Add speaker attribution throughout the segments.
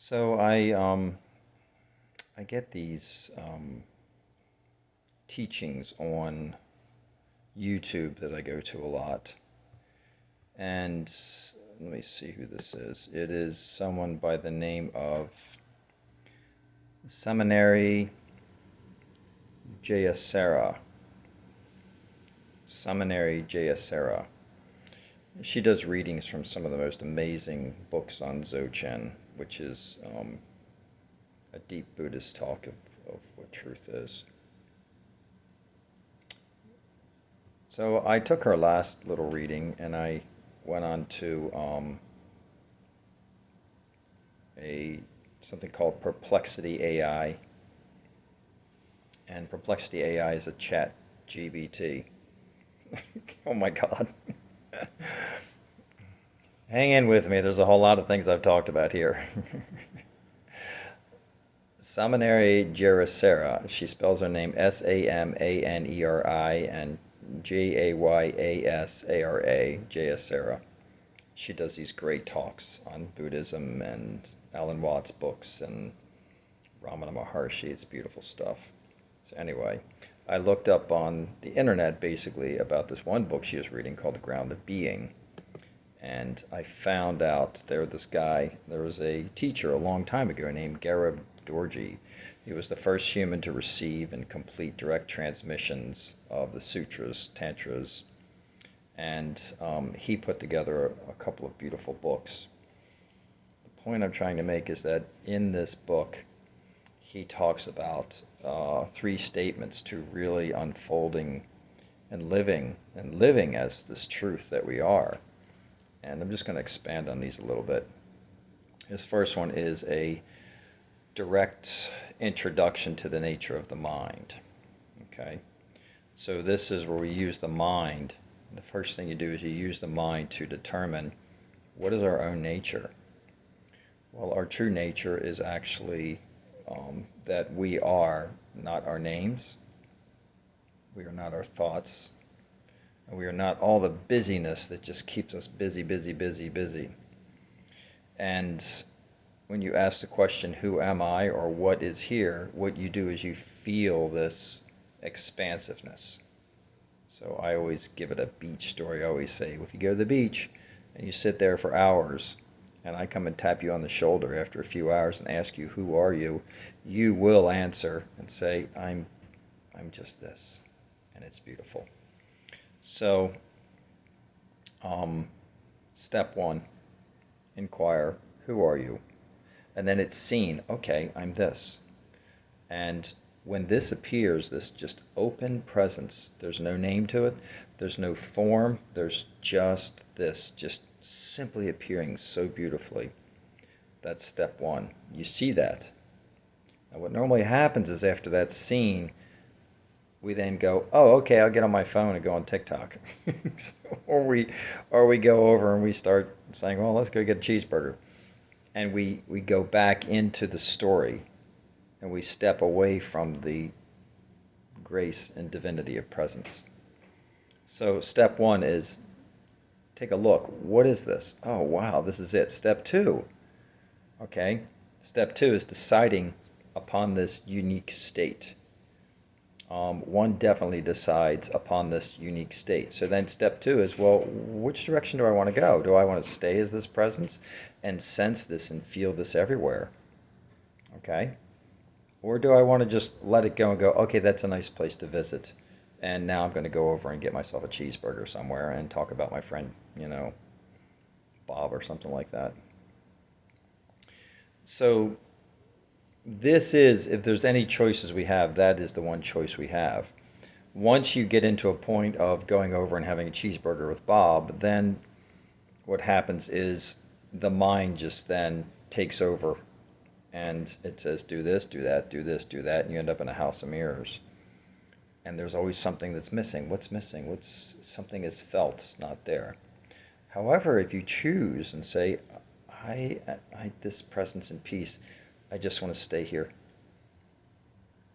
Speaker 1: So I get these teachings on YouTube that I go to a lot, and let me see who this is. It is someone by the name of Seminary Jayasara. Seminary Jayasara. She does readings from some of the most amazing books on dzogchen, which is a deep Buddhist talk of what truth is. So I took her last little reading and I went on to a something called Perplexity AI, and Perplexity AI is a chat GBT. Oh my God. Hang in with me. There's a whole lot of things I've talked about here. Samaneri Jericera. She spells her name Samaneri and Jayasara. Jayasara. She does these great talks on Buddhism and Alan Watts books and Ramana Maharshi. It's beautiful stuff. So anyway, I looked up on the internet basically about this one book she was reading called The Ground of Being. And I found out there was a teacher a long time ago named Garab dorje. He was the first human to receive and complete direct transmissions of the sutras, tantras, and he put together a couple of beautiful books. The point I'm trying to make is that in this book, he talks about three statements to really unfolding and living as this truth that we are. And I'm just going to expand on these a little bit. His first one is a direct introduction to the nature of the mind. Okay? So this is where we use the mind. The first thing you do is you use the mind to determine what is our own nature. Well, our true nature is actually that we are not our names, we are not our thoughts, and we are not all the busyness that just keeps us busy, busy, busy, busy. And when you ask the question, who am I or what is here, what you do is you feel this expansiveness. So I always give it a beach story. I always say, if you go to the beach and you sit there for hours, and I come and tap you on the shoulder after a few hours and ask you, who are you? You will answer and say, I'm just this. And it's beautiful. So, step one, inquire, who are you? And then it's seen, okay, I'm this. And when this appears, this just open presence, there's no name to it, there's no form, there's just this, just simply appearing so beautifully. That's step one. You see that. Now, what normally happens is after that's seen, we then go, oh, okay, I'll get on my phone and go on TikTok. or we go over and we start saying, well, let's go get a cheeseburger. And we go back into the story and we step away from the grace and divinity of presence. So step one is take a look. What is this? Oh, wow, this is it. Step two. Okay. Step two is deciding upon this unique state. One definitely decides upon this unique state. So then step two is, well, which direction do I want to go? Do I want to stay as this presence and sense this and feel this everywhere? Okay. Or do I want to just let it go and go, okay, that's a nice place to visit. And now I'm going to go over and get myself a cheeseburger somewhere and talk about my friend, Bob or something like that. So this is, if there's any choices we have, that is the one choice we have. Once you get into a point of going over and having a cheeseburger with Bob, then what happens is the mind just then takes over and it says, do this, do that, do this, do that, and you end up in a house of mirrors. And there's always something that's missing. What's missing? Something is felt, it's not there. However, if you choose and say, I this presence and peace, I just want to stay here.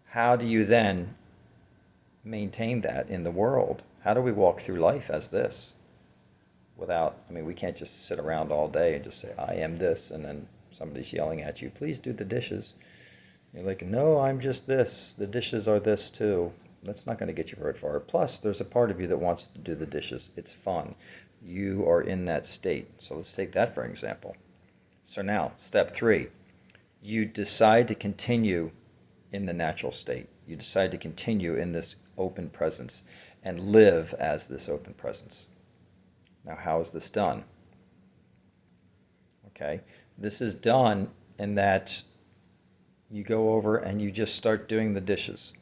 Speaker 1: How do you then maintain that in the world? How do we walk through life as this? We can't just sit around all day and just say, I am this, and then Somebody's yelling at you, please do the dishes. You're like, no, I'm just this. The dishes are this too. That's not going to get you very far. Plus, there's a part of you that wants to do the dishes. It's fun. You are in that state. So let's take that for example. So now, step 3, you decide to continue in the natural state. You decide to continue in this open presence and live as this open presence. Now, how is this done? Okay, this is done in that you go over and you just start doing the dishes.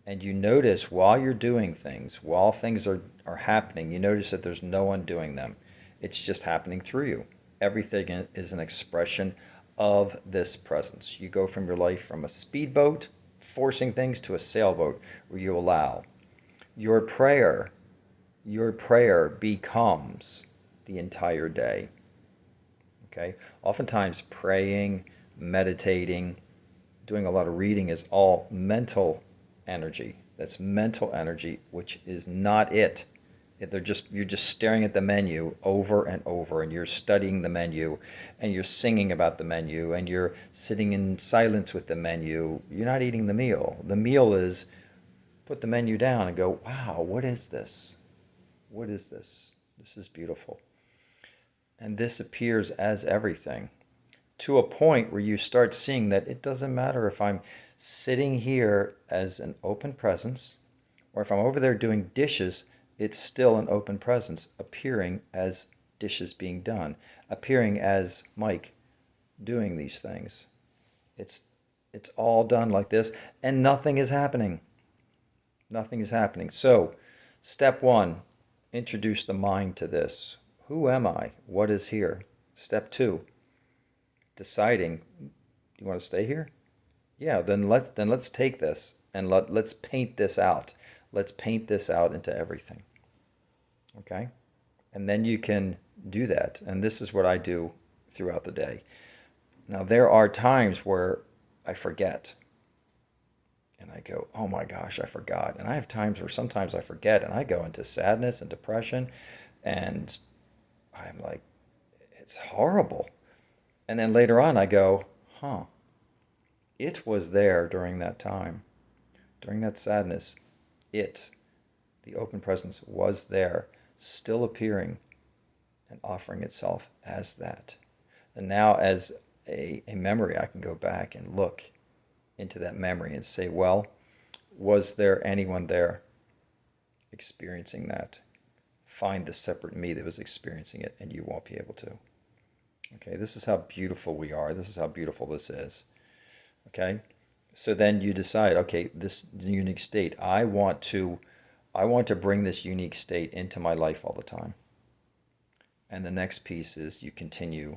Speaker 1: And you notice while you're doing things, while things are happening, you notice that there's no one doing them. It's just happening through you. Everything is an expression of this presence. You go from your life from a speedboat, forcing things, to a sailboat where you allow. Your prayer becomes the entire day. Okay? Oftentimes praying, meditating, doing a lot of reading is all mental energy. That's mental energy, which is not it. You're just staring at the menu over and over, and you're studying the menu, and you're singing about the menu, and you're sitting in silence with the menu. You're not eating the meal. The meal is put the menu down and go, wow, what is this? What is this? This is beautiful. And this appears as everything, to a point where you start seeing that it doesn't matter if I'm sitting here as an open presence, or if I'm over there doing dishes, it's still an open presence, appearing as dishes being done, appearing as Mike doing these things. It's all done like this, and nothing is happening. Nothing is happening. So, step 1, introduce the mind to this. Who am I? What is here? Step 2, deciding, you want to stay here? Yeah, then let's take this and let's paint this out. Let's paint this out into everything. Okay? And then you can do that. And this is what I do throughout the day. Now, there are times where I forget. And I go, oh my gosh, I forgot. And I have times where sometimes I forget and I go into sadness and depression. And I'm like, it's horrible. And then later on I go, huh, it was there during that time, during that sadness. The open presence was there, still appearing and offering itself as that. And now as a memory, I can go back and look into that memory and say, well, was there anyone there experiencing that? Find the separate me that was experiencing it, and you won't be able to. Okay, this is how beautiful we are. This is how beautiful this is. Okay, so then you decide, okay, this unique state, I want to bring this unique state into my life all the time. And the next piece is you continue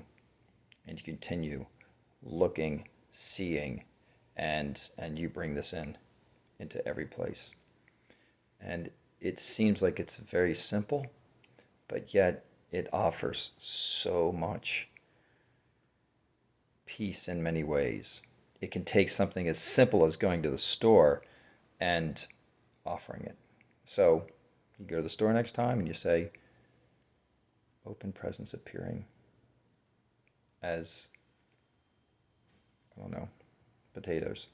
Speaker 1: looking, seeing, and you bring this into every place. And it seems like it's very simple, but yet it offers so much peace in many ways. It can take something as simple as going to the store and offering it. So you go to the store next time and you say, open presence appearing as, I don't know, potatoes.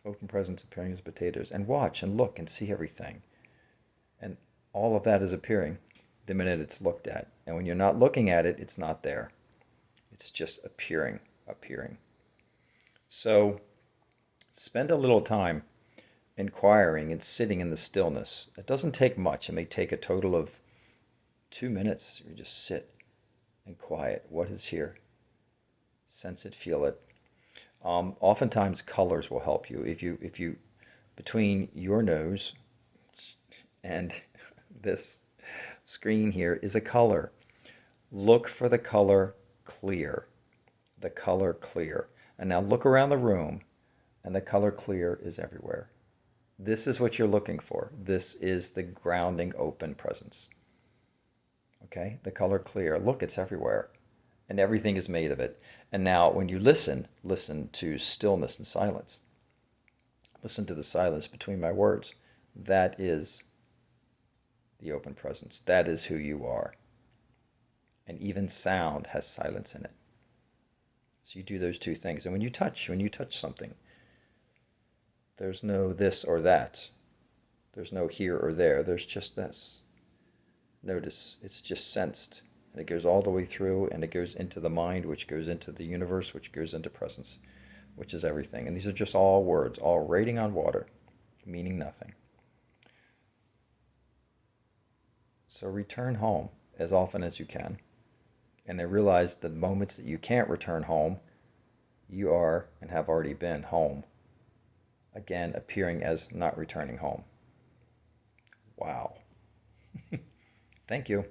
Speaker 1: Open presence appearing as potatoes. And watch and look and see everything. And all of that is appearing the minute it's looked at. And when you're not looking at it, it's not there. It's just appearing. So spend a little time inquiring and sitting in the stillness. It doesn't take much. It may take a total of 2 minutes. You just sit and quiet. What is here? Sense it, feel it. Oftentimes colors will help you. If you between your nose and this screen here is a color. Look for the color clear. The color clear. And now look around the room, and the color clear is everywhere. This is what you're looking for. This is the grounding open presence. Okay? The color clear. Look, it's everywhere. And everything is made of it. And now when you listen to stillness and silence. Listen to the silence between my words. That is the open presence. That is who you are. And even sound has silence in it. So you do those two things. And when you touch something, there's no this or that. There's no here or there. There's just this. Notice it's just sensed. And it goes all the way through, and it goes into the mind, which goes into the universe, which goes into presence, which is everything. And these are just all words, all rating on water, meaning nothing. So return home as often as you can. And then realize the moments that you can't return home, you are and have already been home. Again, appearing as not returning home. Wow. Thank you.